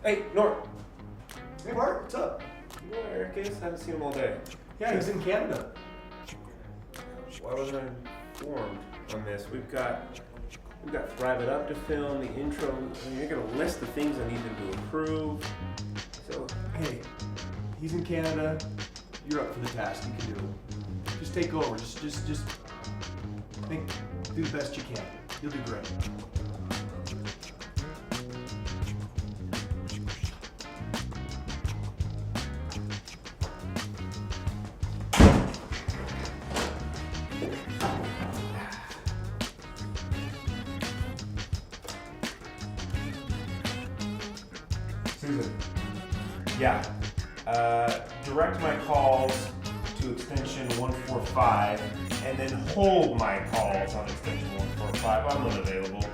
Hey, Nort. Hey Mark, what's up? You know where Eric is? I haven't seen him all day. Yeah, he's in Canada. Why wasn't I informed on this? We've got Thrive It Up to film, the intro. I mean, you're gonna list the things I need him to approve. So, Hey, he's in Canada. You're up for the task. You can do it. Just take over. Just do the best you can. You'll do great. Susan. Yeah. Direct my calls to extension 145 and then hold my calls on extension 145. I'm unavailable.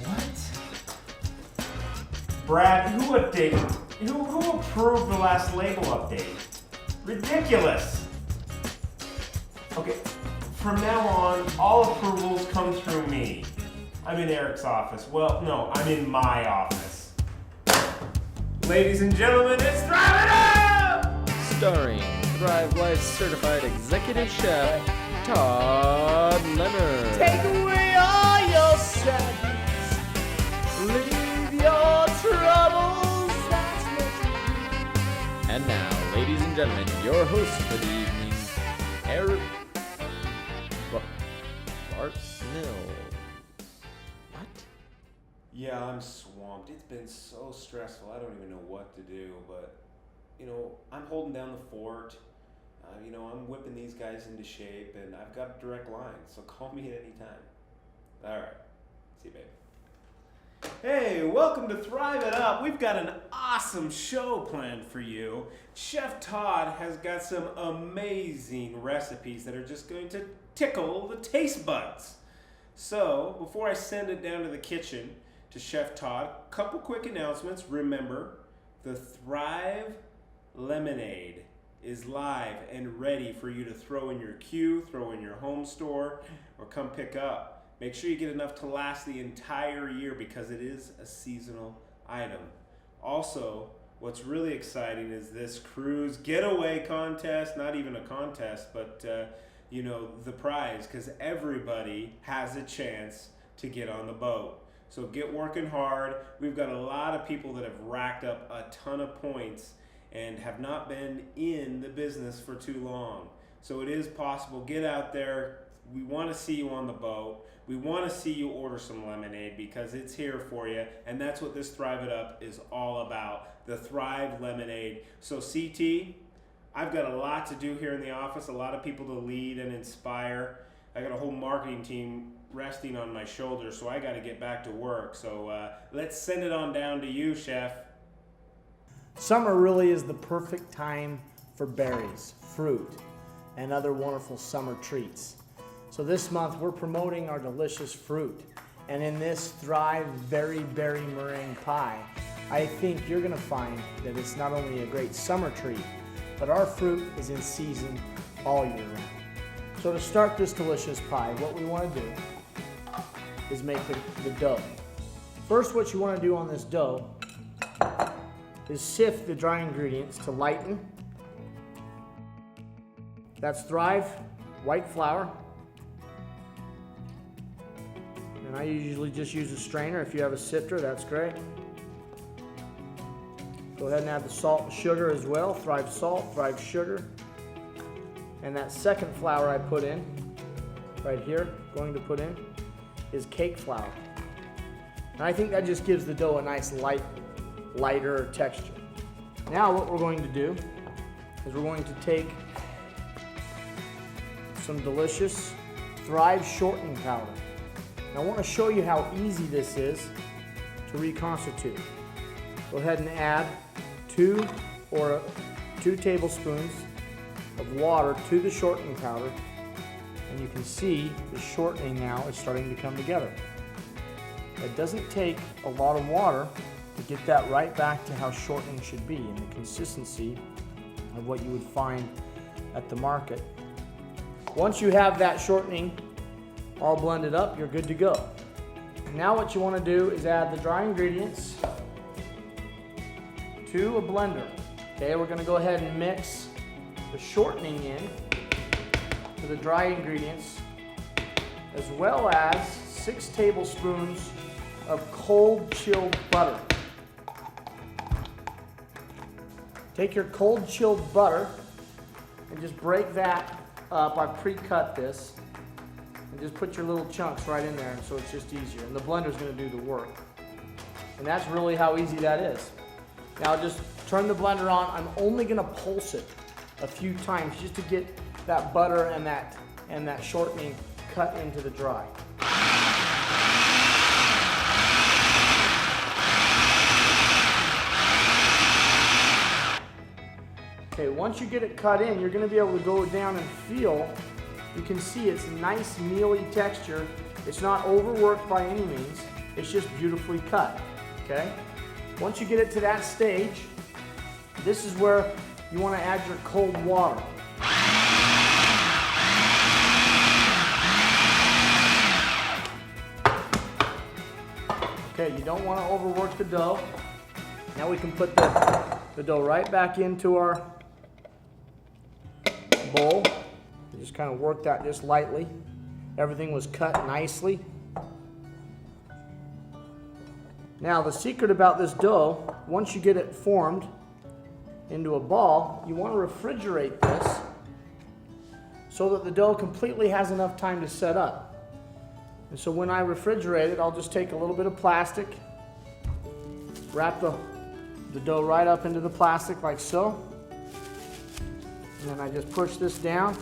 What? Brad, who updated? Who approved the last label update? Ridiculous. Okay, from now on, all approvals come through me. I'm in Eric's office. Well, no, I'm in my office. Ladies and gentlemen, it's Thrive It Up! Starring Thrive Life certified executive chef Todd Leonard. Take away all your sadness, leave your troubles, that's what you do. And now, ladies and gentlemen, your host for the evening, Eric Bartnell. What? Yeah, I'm swamped. It's been so stressful. I don't even know what to do, but, I'm holding down the fort. I'm whipping these guys into shape, and I've got a direct line, so call me at any time. All right. See you, babe. Hey, welcome to Thrive It Up. We've got an awesome show planned for you. Chef Todd has got some amazing recipes that are just going to tickle the taste buds. So, before I send it down to the kitchen to Chef Todd, a couple quick announcements. Remember, the Thrive Lemonade is live and ready for you to throw in your queue, throw in your home store, or come pick up. Make sure you get enough to last the entire year because it is a seasonal item. Also, what's really exciting is this cruise getaway contest, not even a contest, but the prize, because everybody has a chance to get on the boat. So get working hard. We've got a lot of people that have racked up a ton of points and have not been in the business for too long. So it is possible. Get out there. We want to see you on the boat. We want to see you order some lemonade because it's here for you. And that's what this Thrive It Up is all about, the Thrive Lemonade. So CT, I've got a lot to do here in the office, a lot of people to lead and inspire. I got a whole marketing team resting on my shoulders, so I got to get back to work. So let's send it on down to you, Chef. Summer really is the perfect time for berries, fruit, and other wonderful summer treats. So this month we're promoting our delicious fruit. And in this Thrive Very Berry Meringue Pie, I think you're gonna find that it's not only a great summer treat, but our fruit is in season all year round. So to start this delicious pie, what we wanna do is make the dough. First, what you wanna do on this dough is sift the dry ingredients to lighten. That's Thrive white flour. And I usually just use a strainer. If you have a sifter, that's great. Go ahead and add the salt and sugar as well. Thrive salt, Thrive sugar. And that second flour I put in, right here, is cake flour. And I think that just gives the dough a nice lighter texture. Now what we're going to do is we're going to take some delicious Thrive shortening powder. Now I want to show you how easy this is to reconstitute. Go ahead and add 2 tablespoons of water to the shortening powder, and you can see the shortening now is starting to come together. It doesn't take a lot of water to get that right back to how shortening should be and the consistency of what you would find at the market. Once you have that shortening all blended up, you're good to go. Now what you want to do is add the dry ingredients to a blender. Okay, we're going to go ahead and mix the shortening in to the dry ingredients, as well as 6 tablespoons of cold chilled butter. Take your cold chilled butter and just break that up. I pre-cut this. And just put your little chunks right in there, so it's just easier. And the blender's going to do the work. And that's really how easy that is. Now just turn the blender on. I'm only going to pulse it a few times just to get that butter and that shortening cut into the dry. Okay, once you get it cut in, you're going to be able to go down and feel. You can see it's a nice mealy texture. It's not overworked by any means. It's just beautifully cut, okay? Once you get it to that stage, this is where you want to add your cold water. Okay, you don't want to overwork the dough. Now we can put the dough right back into our bowl. Just kind of work that just lightly. Everything was cut nicely. Now the secret about this dough, once you get it formed into a ball, you want to refrigerate this so that the dough completely has enough time to set up. And so when I refrigerate it, I'll just take a little bit of plastic, wrap the dough right up into the plastic like so, and then I just push this down.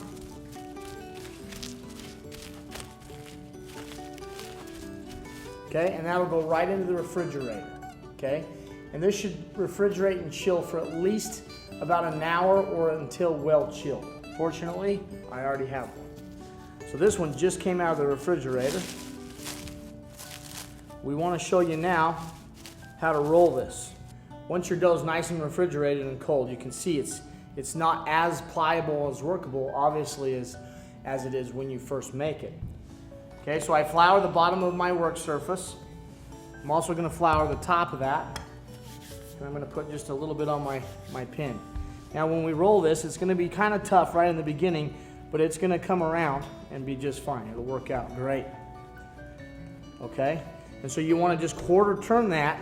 Okay, and that'll go right into the refrigerator, okay? And this should refrigerate and chill for at least about an hour or until well chilled. Fortunately, I already have one. So this one just came out of the refrigerator. We want to show you now how to roll this. Once your dough is nice and refrigerated and cold, you can see it's not as pliable, as workable, obviously, as it is when you first make it. Okay, so I flour the bottom of my work surface. I'm also going to flour the top of that. And I'm going to put just a little bit on my pin. Now when we roll this, it's going to be kind of tough right in the beginning, but it's going to come around and be just fine. It'll work out great. Okay, and so you want to just quarter turn that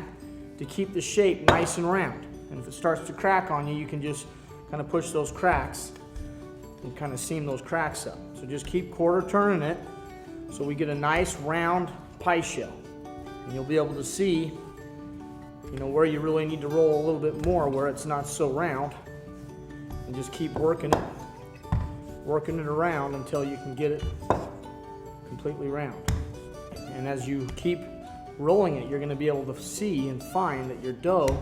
to keep the shape nice and round. And if it starts to crack on you, you can just kind of push those cracks and kind of seam those cracks up. So just keep quarter turning it so we get a nice round pie shell. And you'll be able to see, you know, where you really need to roll a little bit more, where it's not so round. And just keep working it around until you can get it completely round. And as you keep rolling it, you're going to be able to see and find that your dough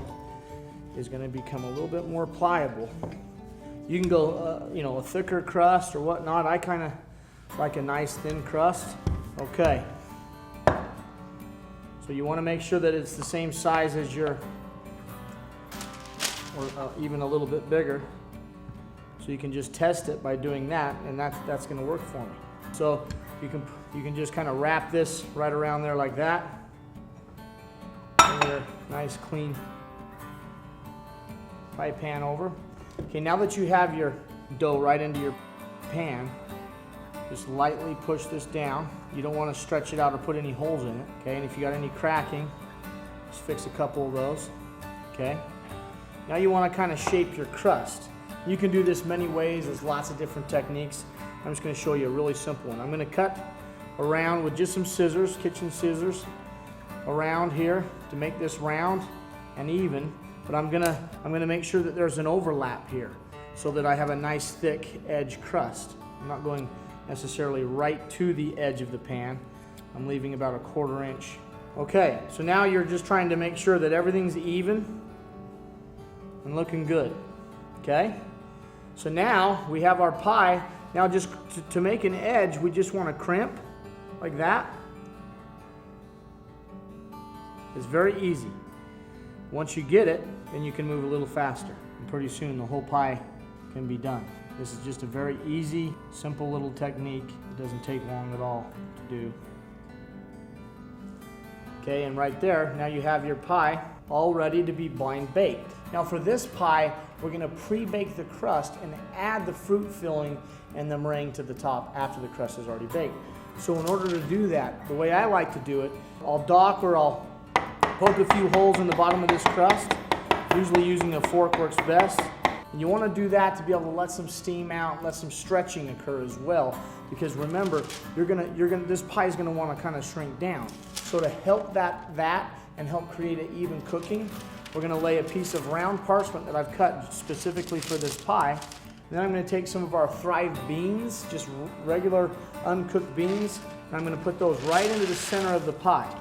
is going to become a little bit more pliable. You can go, you know, a thicker crust or whatnot. I kind of like a nice thin crust. Okay. So you want to make sure that it's the same size as your, or even a little bit bigger. So you can just test it by doing that, and that's going to work for me. So you can just kind of wrap this right around there like that. Bring your nice clean pie pan over. Okay, now that you have your dough right into your pan, just lightly push this down. You don't want to stretch it out or put any holes in it. Okay, and if you got any cracking, just fix a couple of those. Okay. Now you want to kind of shape your crust. You can do this many ways. There's lots of different techniques. I'm just going to show you a really simple one. I'm going to cut around with just some scissors, kitchen scissors, around here to make this round and even. But I'm gonna make sure that there's an overlap here so that I have a nice thick edge crust. I'm not going necessarily right to the edge of the pan. I'm leaving about a 1/4 inch. Okay, so now you're just trying to make sure that everything's even and looking good. Okay? So now we have our pie. Now just to make an edge, we just want to crimp like that. It's very easy. Once you get it, then you can move a little faster. And pretty soon the whole pie can be done. This is just a very easy, simple little technique. It doesn't take long at all to do. Okay, and right there, now you have your pie all ready to be blind baked. Now for this pie, we're gonna pre-bake the crust and add the fruit filling and the meringue to the top after the crust is already baked. So in order to do that, the way I like to do it, I'll dock or I'll poke a few holes in the bottom of this crust. Usually using a fork works best. And you want to do that to be able to let some steam out, let some stretching occur as well. Because remember, this pie is gonna want to kind of shrink down. So to help that and help create an even cooking, we're gonna lay a piece of round parchment that I've cut specifically for this pie. Then I'm gonna take some of our Thrive beans, just regular uncooked beans, and I'm gonna put those right into the center of the pie.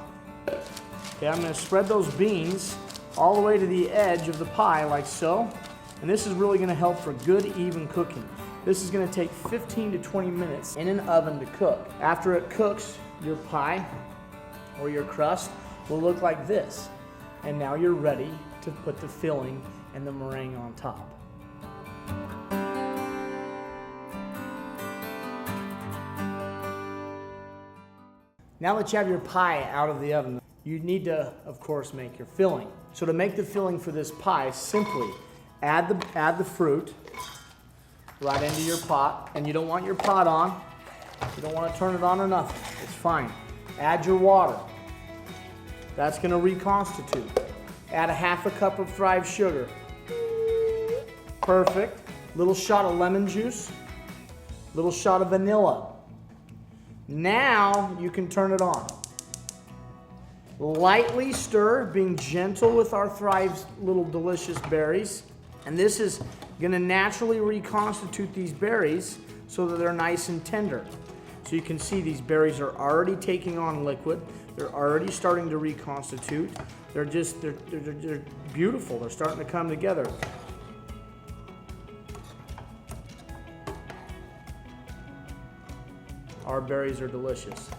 Okay, I'm gonna spread those beans all the way to the edge of the pie like so. And this is really gonna help for good, even cooking. This is gonna take 15 to 20 minutes in an oven to cook. After it cooks, your pie or your crust will look like this. And now you're ready to put the filling and the meringue on top. Now that you have your pie out of the oven, you need to, of course, make your filling. So to make the filling for this pie, simply add the fruit right into your pot. And you don't want your pot on. You don't want to turn it on or nothing. It's fine. Add your water. That's going to reconstitute. Add a half a cup of Thrive sugar. Perfect. Little shot of lemon juice. Little shot of vanilla. Now you can turn it on. Lightly stir, being gentle with our Thrive's little delicious berries. And this is going to naturally reconstitute these berries so that they're nice and tender. So you can see these berries are already taking on liquid. They're already starting to reconstitute. They're beautiful. They're starting to come together. Our berries are delicious.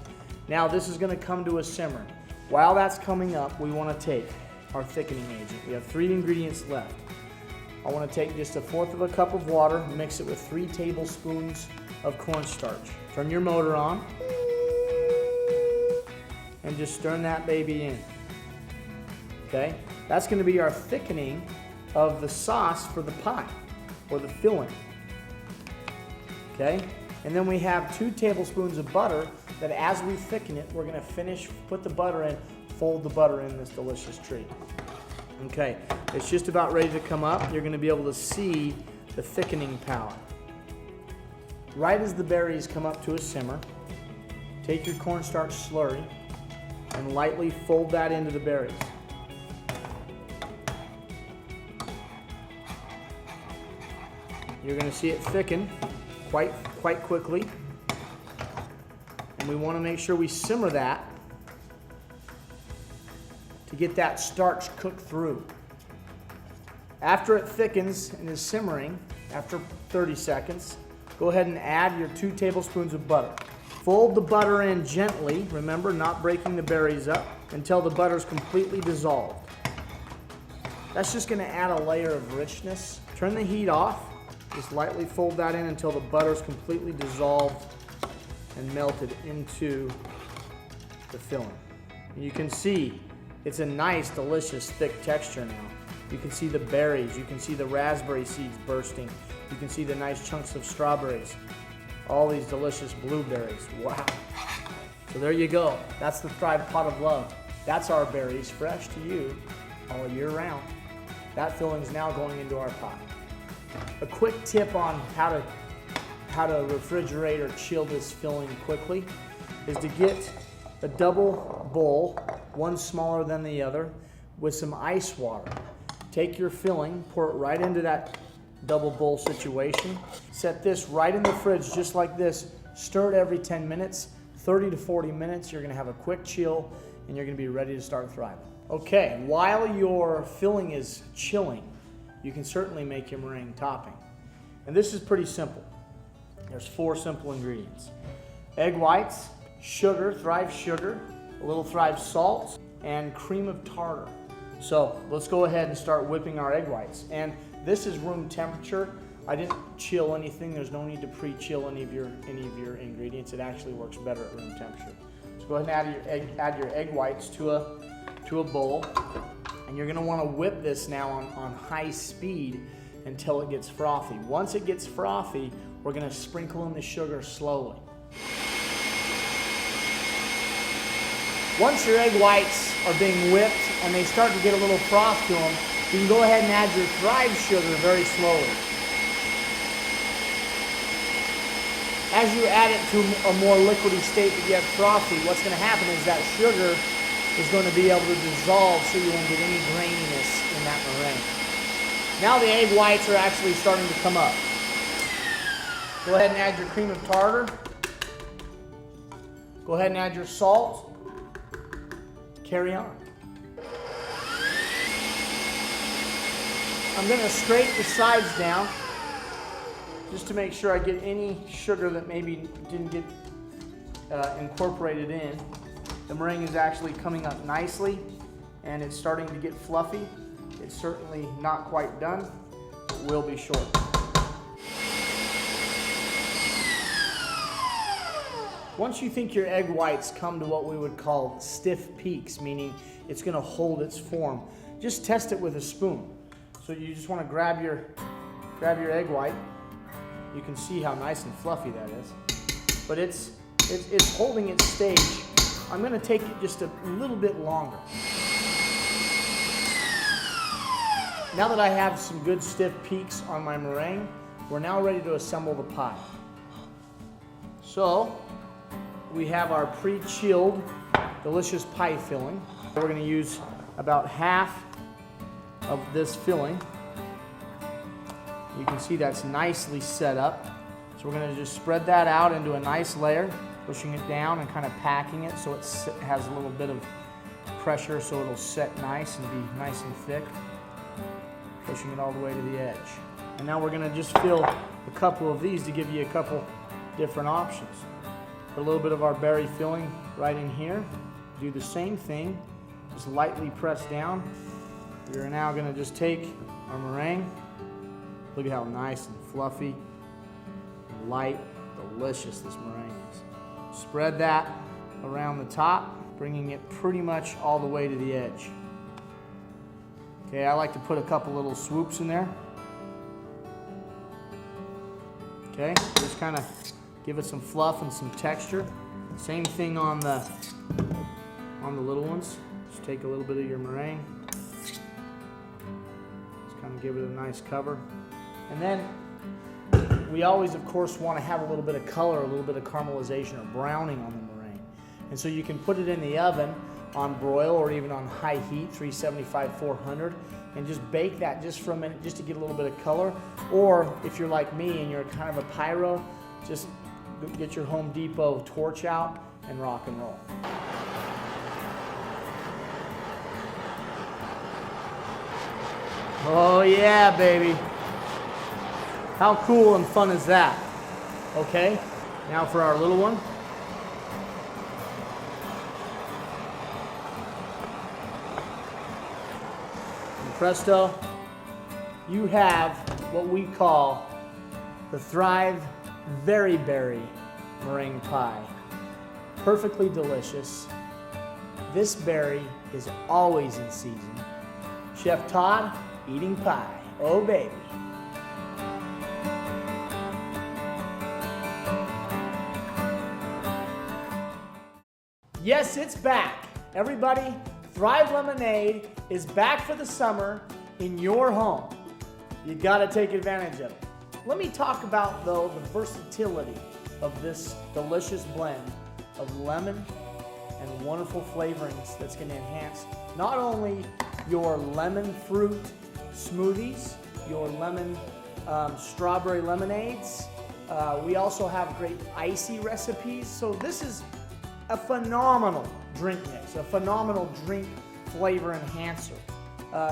Now this is going to come to a simmer. While that's coming up, we want to take our thickening agent. We have 3 ingredients left. I want to take just 1/4 of a cup of water, mix it with 3 tablespoons of cornstarch. Turn your motor on and just stir that baby in. Okay? That's going to be our thickening of the sauce for the pie or the filling. Okay? And then we have 2 tablespoons of butter that as we thicken it, we're going to put the butter in, fold the butter in this delicious treat. Okay, it's just about ready to come up. You're going to be able to see the thickening power. Right as the berries come up to a simmer, take your cornstarch slurry and lightly fold that into the berries. You're going to see it thicken quite quickly. And we want to make sure we simmer that to get that starch cooked through. After it thickens and is simmering, after 30 seconds, go ahead and add your 2 tablespoons of butter. Fold the butter in gently, remember, not breaking the berries up, until the butter is completely dissolved. That's just going to add a layer of richness. Turn the heat off. Just lightly fold that in until the butter is completely dissolved and melted into the filling. And you can see it's a nice, delicious, thick texture now. You can see the berries. You can see the raspberry seeds bursting. You can see the nice chunks of strawberries. All these delicious blueberries. Wow. So there you go. That's the Thrive Pot of Love. That's our berries, fresh to you all year round. That filling is now going into our pot. A quick tip on how to refrigerate or chill this filling quickly is to get a double bowl, one smaller than the other, with some ice water. Take your filling, pour it right into that double bowl situation. Set this right in the fridge just like this. Stir it every 10 minutes, 30 to 40 minutes. You're gonna have a quick chill and you're gonna be ready to start thriving. Okay, while your filling is chilling, you can certainly make your meringue topping. And this is pretty simple. There's 4 simple ingredients. Egg whites, sugar, Thrive sugar, a little Thrive salt, and cream of tartar. So let's go ahead and start whipping our egg whites. And this is room temperature. I didn't chill anything. There's no need to pre-chill any of your ingredients. It actually works better at room temperature. So go ahead and add your egg whites to a bowl. And you're gonna wanna whip this now on high speed until it gets frothy. Once it gets frothy, we're gonna sprinkle in the sugar slowly. Once your egg whites are being whipped and they start to get a little froth to them, you can go ahead and add your Thrive sugar very slowly. As you add it to a more liquidy state that you have frothy, what's going to happen is that sugar is going to be able to dissolve so you won't get any graininess in that meringue. Now the egg whites are actually starting to come up. Go ahead and add your cream of tartar. Go ahead and add your salt. Carry on. I'm going to scrape the sides down just to make sure I get any sugar that maybe didn't get incorporated in. The meringue is actually coming up nicely and it's starting to get fluffy. It's certainly not quite done. It will be short. Once you think your egg whites come to what we would call stiff peaks, meaning it's going to hold its form, just test it with a spoon. So you just want to grab your egg white. You can see how nice and fluffy that is. But it's holding its stage. I'm going to take it just a little bit longer. Now that I have some good stiff peaks on my meringue, we're now ready to assemble the pie. So we have our pre-chilled delicious pie filling. We're going to use about half of this filling. You can see that's nicely set up. So we're going to just spread that out into a nice layer, pushing it down and kind of packing it so it has a little bit of pressure so it'll set nice and be nice and thick. Pushing it all the way to the edge. And now we're going to just fill a couple of these to give you a couple different options. Put a little bit of our berry filling right in here. Do the same thing, just lightly press down. We're now going to just take our meringue. Look at how nice and fluffy, light, delicious this meringue is. Spread that around the top, bringing it pretty much all the way to the edge. Okay, I like to put a couple little swoops in there. Okay, just kind of give it some fluff and some texture. Same thing on the little ones. Just take a little bit of your meringue. Just kind of give it a nice cover. And then we always, of course, want to have a little bit of color, a little bit of caramelization or browning on the meringue. And so you can put it in the oven on broil or even on high heat, 375, 400, and just bake that just for a minute just to get a little bit of color. Or if you're like me and you're kind of a pyro, just get your Home Depot torch out and rock and roll. Oh yeah, baby. How cool and fun is that? Okay, now for our little one. And presto, you have what we call the Thrive Very Berry Meringue Pie. Perfectly delicious. This berry is always in season. Chef Todd, eating pie. Oh baby. Yes, it's back. Everybody, Thrive Lemonade is back for the summer in your home. You gotta take advantage of it. Let me talk about, though, the versatility of this delicious blend of lemon and wonderful flavorings that's gonna enhance not only your lemon fruit smoothies, your lemon strawberry lemonades. We also have great icy recipes. So this is a phenomenal drink mix, a phenomenal drink flavor enhancer.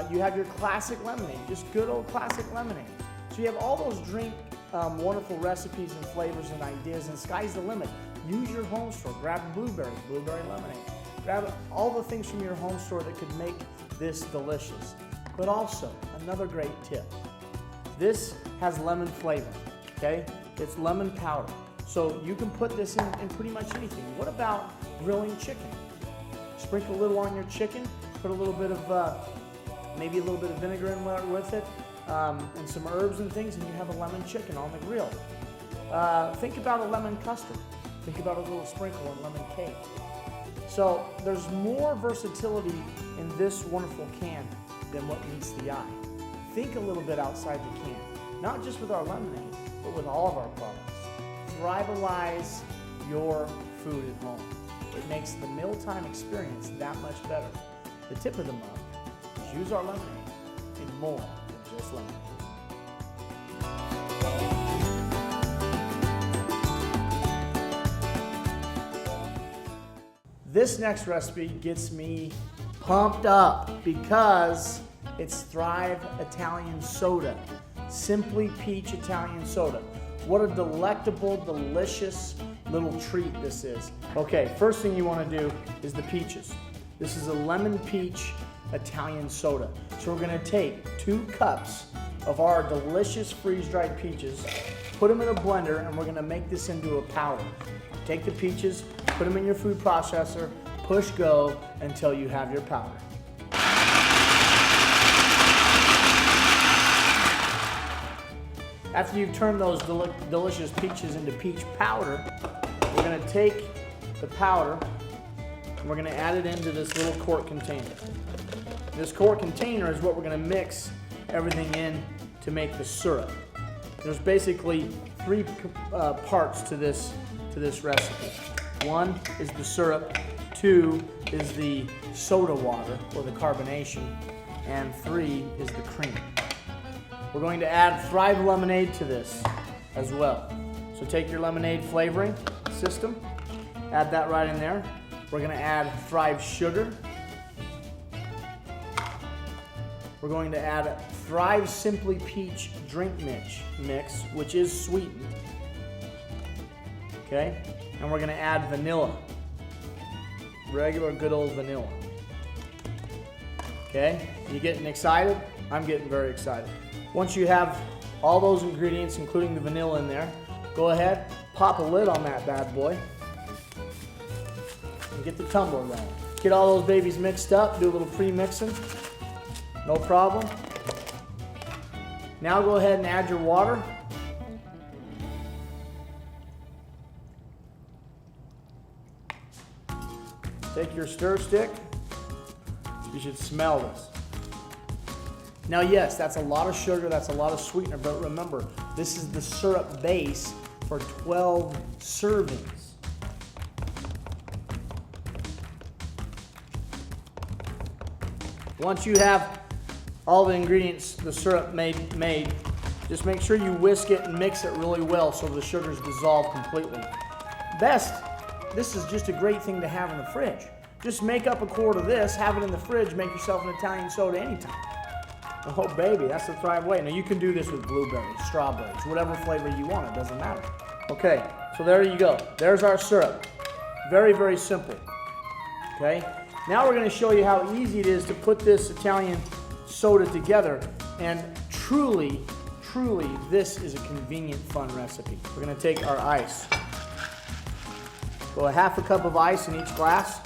You have your classic lemonade, just good old classic lemonade. So you have all those drink wonderful recipes and flavors and ideas, and sky's the limit. Use your home store, grab blueberry lemonade. Grab all the things from your home store that could make this delicious. But also, another great tip. This has lemon flavor, okay? It's lemon powder. So you can put this in pretty much anything. What about grilling chicken. Sprinkle a little on your chicken, put a little bit of, maybe a little bit of vinegar in there with it, and some herbs and things, and you have a lemon chicken on the grill. Think about a lemon custard. Think about a little sprinkle on lemon cake. So there's more versatility in this wonderful can than what meets the eye. Think a little bit outside the can, not just with our lemonade, but with all of our products. Thrive-alize your food at home. It makes the mealtime experience that much better. The tip of the month is use our lemonade in more than just lemonade. This next recipe gets me pumped up because it's Thrive Italian Soda. Simply Peach Italian Soda. What a delectable, delicious little treat this is. Okay, first thing you want to do is the peaches. This is a lemon peach Italian soda. So we're going to take 2 cups of our delicious freeze-dried peaches, put them in a blender, and we're going to make this into a powder. Take the peaches, put them in your food processor, push go until you have your powder. After you've turned those delicious peaches into peach powder, we're going to take the powder and we're going to add it into this little quart container. This quart container is what we're going to mix everything in to make the syrup. There's basically 3 parts to this recipe. 1 is the syrup, 2 is the soda water or the carbonation, and 3 is the cream. We're going to add Thrive lemonade to this as well. So take your lemonade flavoring system, add that right in there. We're going to add Thrive sugar. We're going to add Thrive Simply Peach drink mix, which is sweetened. Okay? And we're going to add vanilla. Regular good old vanilla. Okay? You getting excited? I'm getting very excited. Once you have all those ingredients, including the vanilla in there, go ahead, pop a lid on that bad boy, and get the tumbler going. Get all those babies mixed up, do a little pre-mixing, no problem. Now go ahead and add your water. Take your stir stick. You should smell this. Now yes, that's a lot of sugar, that's a lot of sweetener, but remember, this is the syrup base for 12 servings. Once you have all the ingredients, the syrup made, just make sure you whisk it and mix it really well so the sugars dissolve completely. Best, this is just a great thing to have in the fridge. Just make up a quart of this, have it in the fridge, make yourself an Italian soda anytime. Oh baby, that's the Thrive way. Now you can do this with blueberries, strawberries, whatever flavor you want, it doesn't matter. Okay, so there you go. There's our syrup. Very, very simple. Okay, now we're going to show you how easy it is to put this Italian soda together, and truly, this is a convenient, fun recipe. We're going to take our ice. Go a half a cup of ice in each glass.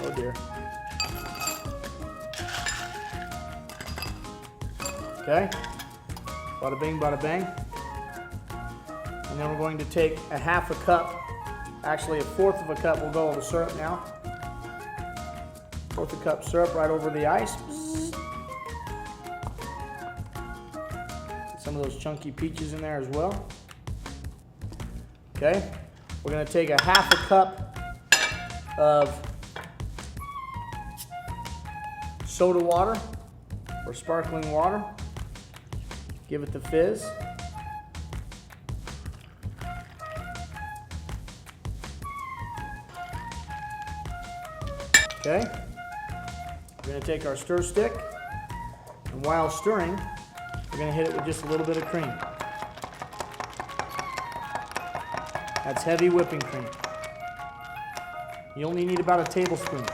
Oh dear. Okay, bada bing, bada bang. And then we're going to take a half a cup, actually a fourth of a cup, we'll go over syrup now. Fourth of a cup syrup right over the ice. Some of those chunky peaches in there as well. Okay, we're going to take a half a cup of soda water or sparkling water. Give it the fizz. Okay. We're going to take our stir stick, and while stirring, we're going to hit it with just a little bit of cream. That's heavy whipping cream. You only need about a tablespoon.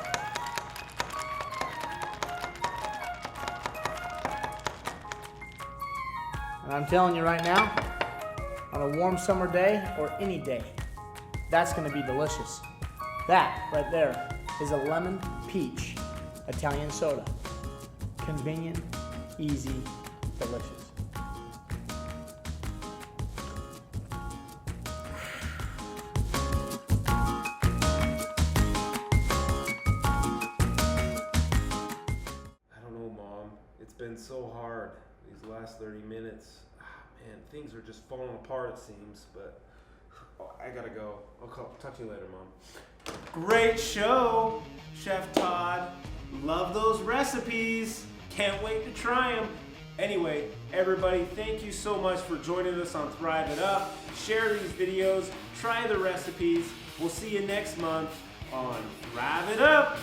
And I'm telling you right now, on a warm summer day or any day, That's gonna be delicious. That right there is a lemon peach Italian soda. Convenient, easy, delicious. I don't know, Mom. It's been so hard these last 30 minutes. Man, things are just falling apart, it seems, but I gotta go. Talk to you later, Mom. Great show, Chef Todd. Love those recipes. Can't wait to try them. Anyway, everybody, thank you so much for joining us on Thrive It Up. Share these videos, try the recipes. We'll see you next month on Thrive It Up.